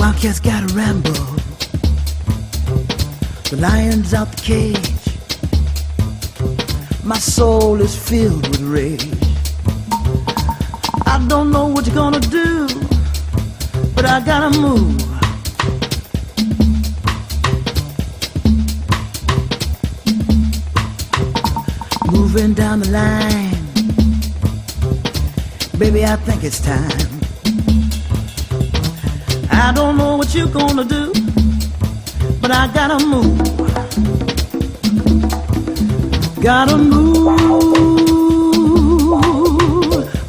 Wildcats gotta ramble. The lion's out the cage. My soul is filled with rage. I don't know what you're gonna do, but I gotta move. Moving down the line, baby, I think it's time. I don't know what you're gonna do, but I gotta move. Gotta move.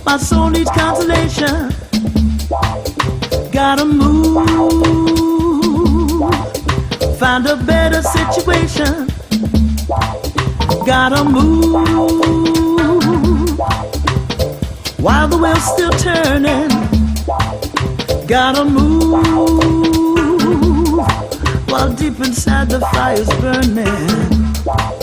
My soul needs consolation. Gotta move. Find a better situation. Gotta move. While the wheel's still turning. Gotta move. While deep inside the fire's burning.